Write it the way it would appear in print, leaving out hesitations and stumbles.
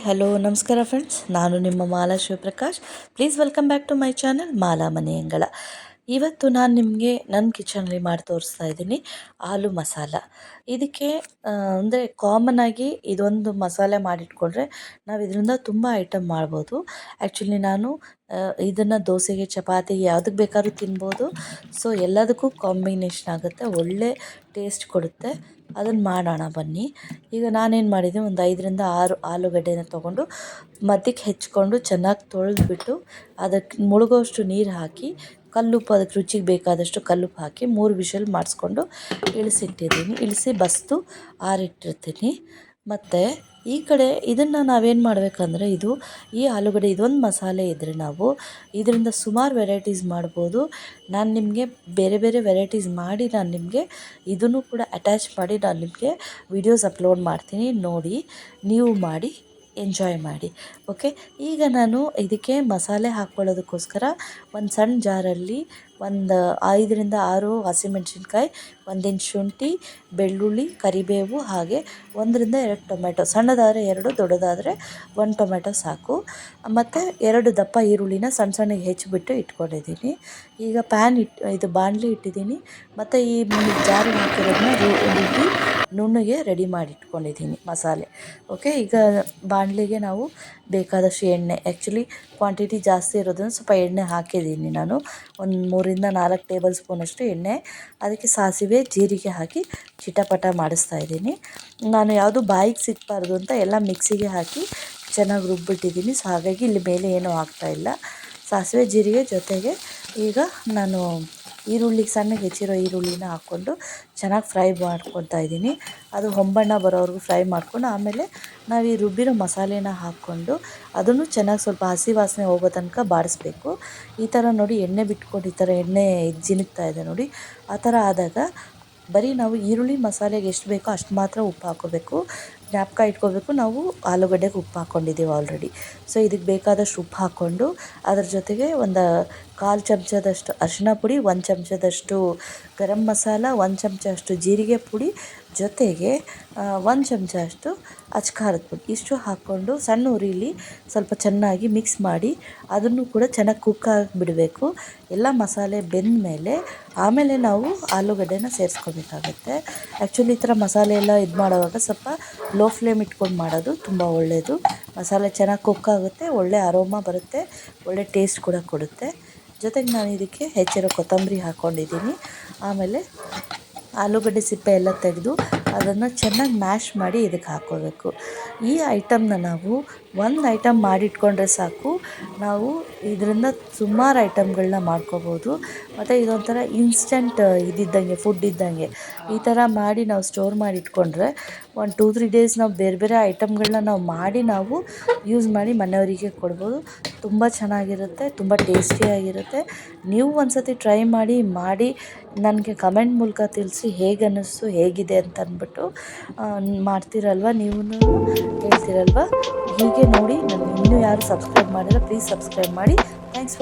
Hello ನಮಸ್ಕಾರ friends, ನಾನು ನಿಮ್ಮ Mala Shivaprakash. Please welcome back to my channel Mala ಮನೆ ಅಂಗಳ. ಇವತ್ತು ನಾನು ನಿಮಗೆ ನನ್ನ ಕಿಚನಲ್ಲಿ ಮಾಡಿ ತೋರಿಸ್ತಾ ಇದ್ದೀನಿ ಆಲೂ ಮಸಾಲ. ಇದಕ್ಕೆ ಅಂದರೆ ಕಾಮನ್ ಆಗಿ ಇದೊಂದು ಮಸಾಲೆ ಮಾಡಿಟ್ಕೊಂಡ್ರೆ ನಾವು ಇದರಿಂದ ತುಂಬ ಐಟಮ್ ಮಾಡ್ಬೋದು. ಆ್ಯಕ್ಚುಲಿ ನಾನು ಇದನ್ನು ದೋಸೆಗೆ, ಚಪಾತಿಗೆ ಯಾವುದಕ್ಕೆ ಬೇಕಾದ್ರೂ ತಿನ್ಬೋದು. ಸೊ ಎಲ್ಲದಕ್ಕೂ ಕಾಂಬಿನೇಷನ್ ಆಗುತ್ತೆ, ಒಳ್ಳೆ ಟೇಸ್ಟ್ ಕೊಡುತ್ತೆ. ಅದನ್ನು ಮಾಡೋಣ ಬನ್ನಿ. ಈಗ ನಾನೇನು ಮಾಡಿದೆ, ಒಂದು 5ರಿಂದ 6 ಆಲೂಗಡ್ಡೆನ ತೊಗೊಂಡು ಮಧ್ಯಕ್ಕೆ ಹೆಚ್ಕೊಂಡು ಚೆನ್ನಾಗಿ ತೊಳೆದ್ಬಿಟ್ಟು ಅದಕ್ಕೆ ಮುಳುಗೋಷ್ಟು ನೀರು ಹಾಕಿ ಕಲ್ಲುಪ್ಪು, ಅದಕ್ಕೆ ರುಚಿಗೆ ಬೇಕಾದಷ್ಟು ಕಲ್ಲುಪ್ಪು ಹಾಕಿ 3 ವಿಷಲ್ ಮಾಡಿಸ್ಕೊಂಡು ಇಳಿಸಿ ಬಸ್ದು ಆರಿಟ್ಟಿರ್ತೀನಿ. ಮತ್ತು ಈ ಕಡೆ ಇದನ್ನು ನಾವೇನು ಮಾಡಬೇಕಂದ್ರೆ, ಈ ಆಲೂಗಡ್ಡೆ ಇದೊಂದು ಮಸಾಲೆ ಇದ್ದರೆ ನಾವು ಇದರಿಂದ ಸುಮಾರು ವೆರೈಟೀಸ್ ಮಾಡ್ಬೋದು. ನಾನು ನಿಮಗೆ ಬೇರೆ ಬೇರೆ ವೆರೈಟೀಸ್ ಮಾಡಿ ನಾನು ನಿಮಗೆ ಇದನ್ನು ಕೂಡ ಅಟ್ಯಾಚ್ ಮಾಡಿ ನಾನು ನಿಮಗೆ ವಿಡಿಯೋಸ್ ಅಪ್ಲೋಡ್ ಮಾಡ್ತೀನಿ, ನೋಡಿ ನೀವು ಮಾಡಿ ಎಂಜಾಯ್ ಮಾಡಿ. ಓಕೆ, ಈಗ ನಾನು ಇದಕ್ಕೆ ಮಸಾಲೆ ಹಾಕ್ಕೊಳ್ಳೋದಕ್ಕೋಸ್ಕರ ಒಂದು ಸಣ್ಣ ಜಾರಲ್ಲಿ ಒಂದು 5ರಿಂದ 6 ಹಸಿಮೆಣ್ಸಿನ್ಕಾಯಿ, 1 ಇಂಚ್ ಶುಂಠಿ, ಬೆಳ್ಳುಳ್ಳಿ, ಕರಿಬೇವು, ಹಾಗೆ 1ರಿಂದ 2 ಟೊಮೆಟೊ, ಸಣ್ಣದಾದರೆ 2, ದೊಡ್ಡದಾದರೆ 1 ಟೊಮೆಟೊ ಸಾಕು. ಮತ್ತು 2 ದಪ್ಪ ಈರುಳ್ಳಿನ ಸಣ್ಣ ಸಣ್ಣಗೆ ಹೆಚ್ಚಿಬಿಟ್ಟು ಇಟ್ಕೊಂಡಿದ್ದೀನಿ. ಈಗ ಇದು ಬಾಣಲಿ ಇಟ್ಟಿದ್ದೀನಿ. ಮತ್ತು ಈ ಜಾರಿಗೆ ಹಾಕಿರೋದನ್ನ ರುಬ್ಬಿ ನುಣ್ಣಗೆ ರೆಡಿ ಮಾಡಿ ಇಟ್ಕೊಂಡಿದ್ದೀನಿ ಮಸಾಲೆ. ಓಕೆ, ಈಗ ಬಾಣಲಿಗೆ ನಾವು ಬೇಕಾದಷ್ಟು ಎಣ್ಣೆ, ಆ್ಯಕ್ಚುಲಿ ಕ್ವಾಂಟಿಟಿ ಜಾಸ್ತಿ ಇರೋದ್ರಿಂದ ಸ್ವಲ್ಪ ಎಣ್ಣೆ ಹಾಕಿದ್ದೀನಿ ನಾನು. ಒಂದು 3ರಿಂದ 4 ಟೇಬಲ್ ಸ್ಪೂನಷ್ಟು ಎಣ್ಣೆ. ಅದಕ್ಕೆ ಸಾಸಿವೆ, ಜೀರಿಗೆ ಹಾಕಿ ಚಿಟಪಟ ಮಾಡಿಸ್ತಾ ಇದ್ದೀನಿ. ನಾನು ಯಾವುದು ಬಾಯಿಗೆ ಸಿಕ್ಕಬಾರ್ದು ಅಂತ ಎಲ್ಲ ಮಿಕ್ಸಿಗೆ ಹಾಕಿ ಚೆನ್ನಾಗಿ ರುಬ್ಬಿಟ್ಟಿದ್ದೀನಿ. ಸೊ ಹಾಗಾಗಿ ಇಲ್ಲಿ ಮೇಲೆ ಏನೂ ಹಾಕ್ತಾಯಿಲ್ಲ. ಸಾಸಿವೆ, ಜೀರಿಗೆ ಜೊತೆಗೆ ಈಗ ನಾನು ಸಣ್ಣಗೆ ಹೆಚ್ಚಿರೋ ಈರುಳ್ಳಿನ ಹಾಕ್ಕೊಂಡು ಚೆನ್ನಾಗಿ ಫ್ರೈ ಮಾಡ್ಕೊತಾ ಇದ್ದೀನಿ. ಅದು ಹೊಂಬಣ್ಣ ಬರೋವರೆಗೂ ಫ್ರೈ ಮಾಡ್ಕೊಂಡು ಆಮೇಲೆ ನಾವು ಈ ರುಬ್ಬಿರೋ ಮಸಾಲೆನ ಹಾಕ್ಕೊಂಡು ಅದನ್ನು ಚೆನ್ನಾಗಿ ಸ್ವಲ್ಪ ಹಸಿ ವಾಸನೆ ಹೋಗೋ ತನಕ ಬಾಡಿಸ್ಬೇಕು. ಈ ಥರ ನೋಡಿ ಎಣ್ಣೆ ಬಿಟ್ಕೊಂಡು ಈ ಥರ ಎಣ್ಣೆ ಜಿನುಗ್ತಾ ಇದೆ ನೋಡಿ. ಆ ಥರ ಆದಾಗ ಬರೀ ನಾವು ಈರುಳ್ಳಿ ಮಸಾಲೆಗೆ ಎಷ್ಟು ಬೇಕೋ ಅಷ್ಟು ಮಾತ್ರ ಉಪ್ಪು ಹಾಕ್ಕೋಬೇಕು. ಜ್ಞಾಪಕ ಇಟ್ಕೋಬೇಕು, ನಾವು ಆಲೂಗಡ್ಡೆಗೆ ಉಪ್ಪು ಹಾಕ್ಕೊಂಡಿದ್ದೀವಿ ಆಲ್ರೆಡಿ. ಸೊ ಇದಕ್ಕೆ ಬೇಕಾದಷ್ಟು ಉಪ್ಪು ಹಾಕ್ಕೊಂಡು ಅದ್ರ ಜೊತೆಗೆ ಒಂದು 1/4 ಚಮಚದಷ್ಟು ಅರಿಶಿನ ಪುಡಿ, 1 ಚಮಚದಷ್ಟು ಗರಂ ಮಸಾಲ, 1 ಚಮಚದಷ್ಟು ಜೀರಿಗೆ ಪುಡಿ, ಜೊತೆಗೆ 1 ಚಮಚ ಅಷ್ಟು ಅಚ್ಕಾರದ ಪುಡಿ, ಇಷ್ಟು ಹಾಕ್ಕೊಂಡು ಸಣ್ಣ ಉರಿಲಿ ಸ್ವಲ್ಪ ಚೆನ್ನಾಗಿ ಮಿಕ್ಸ್ ಮಾಡಿ ಅದನ್ನು ಕೂಡ ಚೆನ್ನಾಗಿ ಕುಕ್ ಆಗಿಬಿಡಬೇಕು. ಎಲ್ಲ ಮಸಾಲೆ ಬೆಂದ ಮೇಲೆ ಆಮೇಲೆ ನಾವು ಆಲೂಗಡ್ಡೆನ ಸೇರಿಸ್ಕೋಬೇಕಾಗತ್ತೆ. ಆ್ಯಕ್ಚುಲಿ ಈ ಥರ ಮಸಾಲೆ ಎಲ್ಲ ಇದು ಮಾಡೋವಾಗ ಸ್ವಲ್ಪ ಲೋ ಫ್ಲೇಮ್ ಇಟ್ಕೊಂಡು ಮಾಡೋದು ತುಂಬ ಒಳ್ಳೆಯದು. ಮಸಾಲೆ ಚೆನ್ನಾಗಿ ಕುಕ್ ಆಗುತ್ತೆ, ಒಳ್ಳೆ ಅರೋಮಾ ಬರುತ್ತೆ, ಒಳ್ಳೆ ಟೇಸ್ಟ್ ಕೂಡ ಕೊಡುತ್ತೆ. ಜೊತೆಗೆ ನಾನು ಇದಕ್ಕೆ ಹೆಚ್ಚಿರೋ ಕೊತ್ತಂಬರಿ ಹಾಕ್ಕೊಂಡಿದ್ದೀನಿ. ಆಮೇಲೆ ಆಲೂಗಡ್ಡೆ ಸಿಪ್ಪೆ ಎಲ್ಲ ತೆಗೆದು ಅದನ್ನು ಚೆನ್ನಾಗಿ ಮ್ಯಾಶ್ ಮಾಡಿ ಇದಕ್ಕೆ ಹಾಕ್ಕೋಬೇಕು. ಈ ಐಟಮ್ನ ನಾವು ಒಂದು ಐಟಮ್ ಮಾಡಿಟ್ಕೊಂಡ್ರೆ ಸಾಕು, ನಾವು ಇದರಿಂದ ಸುಮಾರು ಐಟಮ್ಗಳನ್ನ ಮಾಡ್ಕೋಬೋದು. ಮತ್ತು ಇದೊಂಥರ ಇನ್ಸ್ಟಂಟ್ ಫುಡ್ ಇದ್ದಂಗೆ. ಈ ಥರ ಮಾಡಿ ನಾವು ಸ್ಟೋರ್ ಮಾಡಿ ಇಟ್ಕೊಂಡ್ರೆ ಒಂದು 2-3 ಡೇಸ್ ನಾವು ಬೇರೆ ಬೇರೆ ಐಟಮ್ಗಳನ್ನ ನಾವು ಯೂಸ್ ಮಾಡಿ ಮನೆಯವರಿಗೆ ಕೊಡ್ಬೋದು. ತುಂಬ ಚೆನ್ನಾಗಿರುತ್ತೆ, ತುಂಬ ಟೇಸ್ಟಿಯಾಗಿರುತ್ತೆ. ನೀವು ಒಂದು ಸತಿ ಟ್ರೈ ಮಾಡಿ ನನಗೆ ಕಮೆಂಟ್ ಮೂಲಕ ತಿಳಿಸಿ ಹೇಗೆ ಅನ್ನಿಸ್ತು, ಹೇಗಿದೆ ಅಂತ ಅಂದ್ಬಿಟ್ಟು. ಮಾಡ್ತೀರಲ್ವ, ನೀವು ಹೇಳ್ತೀರಲ್ವ. ಹೀಗೆ ನೋಡಿ, ನಾನು ಇನ್ನೂ ಯಾರು ಸಬ್ಸ್ಕ್ರೈಬ್ ಮಾಡಿಲ್ಲ ಪ್ಲೀಸ್ ಸಬ್ಸ್ಕ್ರೈಬ್ ಮಾಡಿ. Thanks for